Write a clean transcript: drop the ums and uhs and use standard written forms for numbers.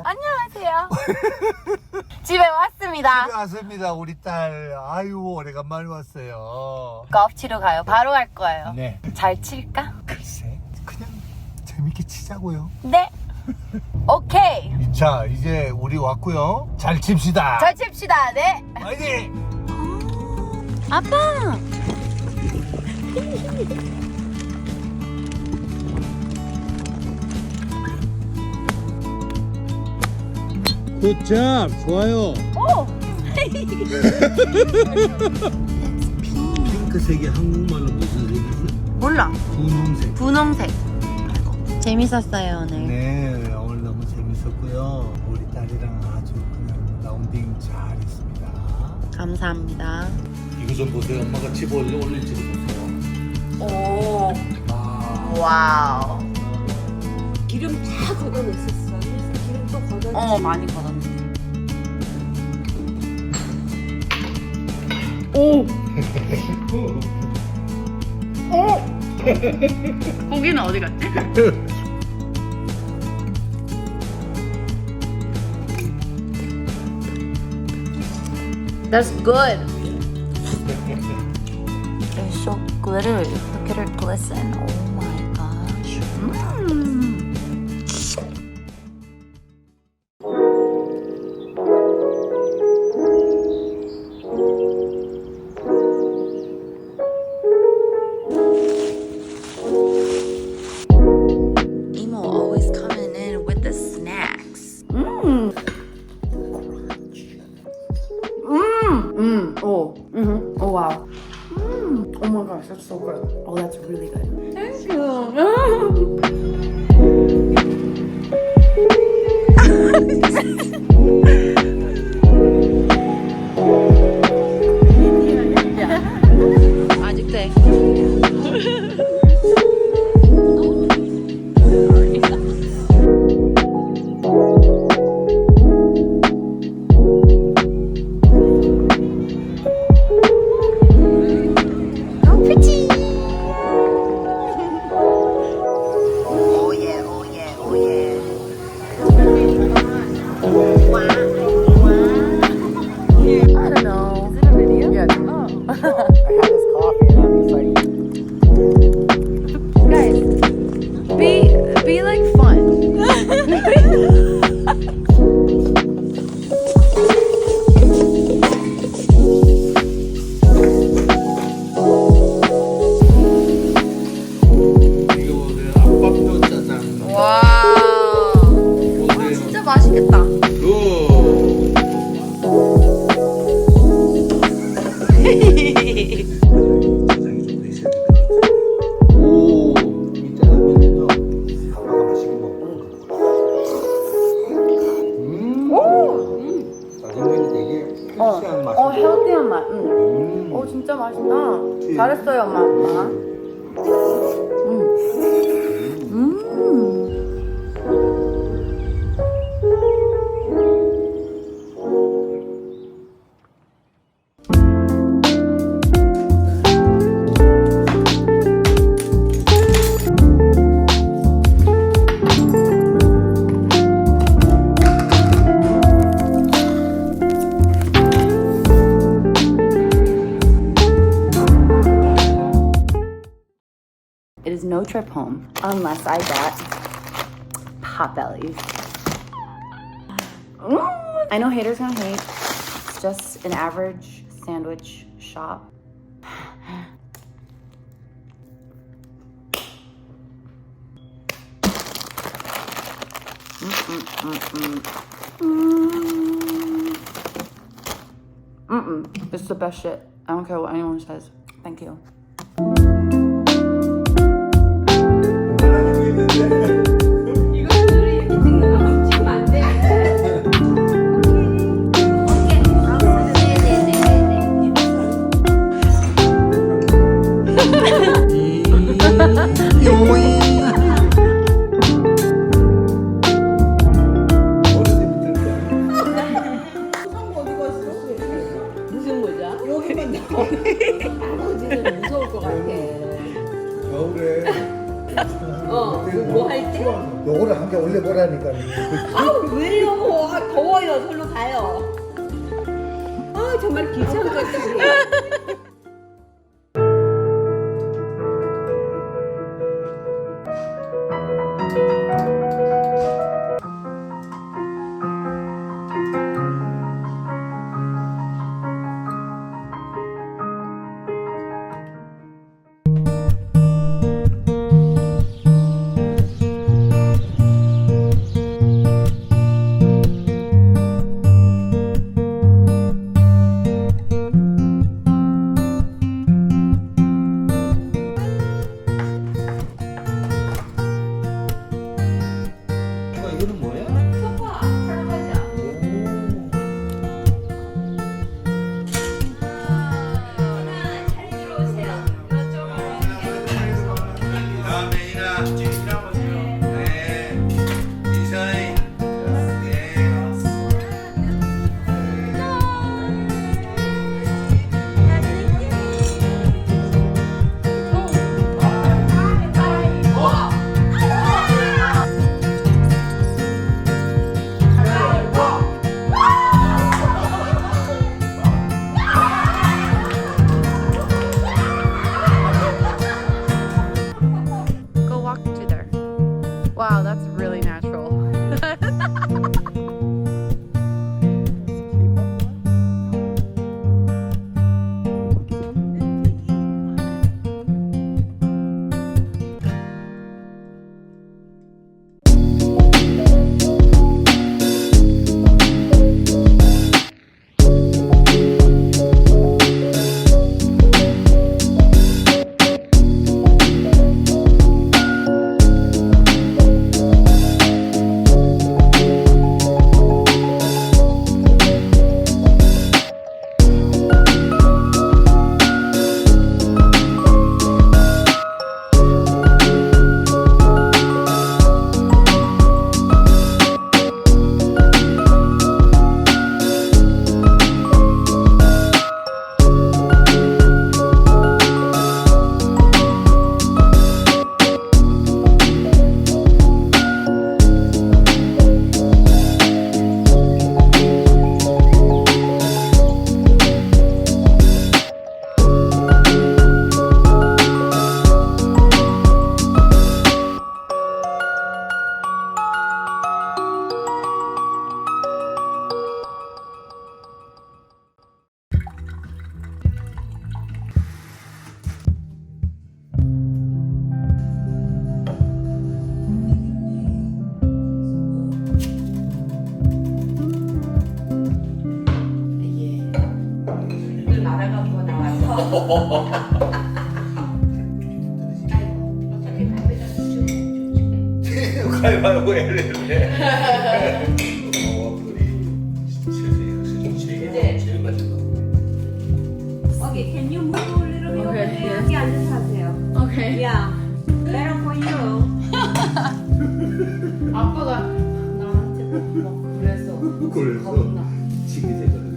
안녕하세요. 안녕하세요. 집에 왔습니다. 집에 왔습니다. 우리 딸. 아유, 오래간만에 왔어요. golf 치러 가요. 바로 갈 거예요. 네. 잘 칠까? 글쎄, 그냥 재밌게 치자고요. 네. 오케이. 자, 이제 우리 왔고요. 잘 칩시다. 잘 칩시다. 네. 화이팅! 아빠. 굿잡! 좋아요. 오. 핑크색이 한국말로 무슨 색이지? 몰라. 분홍색. 분홍색. 재밌었어요 오늘. 네, 오늘 너무 재밌었고요. 우리 딸이랑 아주 그냥 라운딩 잘 했습니다. 감사합니다. 이거 좀 보세요. 엄마가 집 올릴지 보세요. 오. 아. 와우. 기름 다 걷어냈었어. 그래서 기름 또 걷어냈어. 많이 걷었네. 오. 오. 고기는 어디 갔지? That's good. They're so glittery. Look at her glisten. Oh my gosh. Emo always coming in with the snacks. Oh wow. Oh my gosh, that's so good. Oh, that's really good. Thank you. 아직 돼. Be like fun. 이거 보세요. 압박도 짜장. 와. 보세요. 진짜 맛있겠다. 오. 짜장이 좀 드셔야 될 것 같아요. 오. 이 짜장면은요. 아빠가 맛있게 먹는 거. 짜장면이 되게 헬시한 맛이. 헬티한 맛. 오, 진짜 맛있다. 잘했어요, 엄마. It is no trip home unless I got Potbellies. I know haters gonna hate. It's just an average sandwich shop. It's the best shit. I don't care what anyone says. Thank you. 무슨 모자? 여기만 나오네. 아버지는 무서울 것 같아. 겨울에 뭐 할 때? 요거를 한 개 올려보라니까. 아 왜요? 아, 더워요. 절로 가요. 아 정말 귀찮같이. 이거는 뭐야? 소파 할아버지야. 잘 들어오세요. 다음에나 진행하세요. 네. 이사이. 네. Go walk to there. Wow, that's really natural. 날아가고 나와서. 가위바위보 해야 되는데. 제일 맛있다. Okay, can you move a little bit over there? 여기 앉아서 하세요. Okay. Yeah, better for you. 아빠가 나한테 막 그래서 그래서 겁나. 지게 되거든.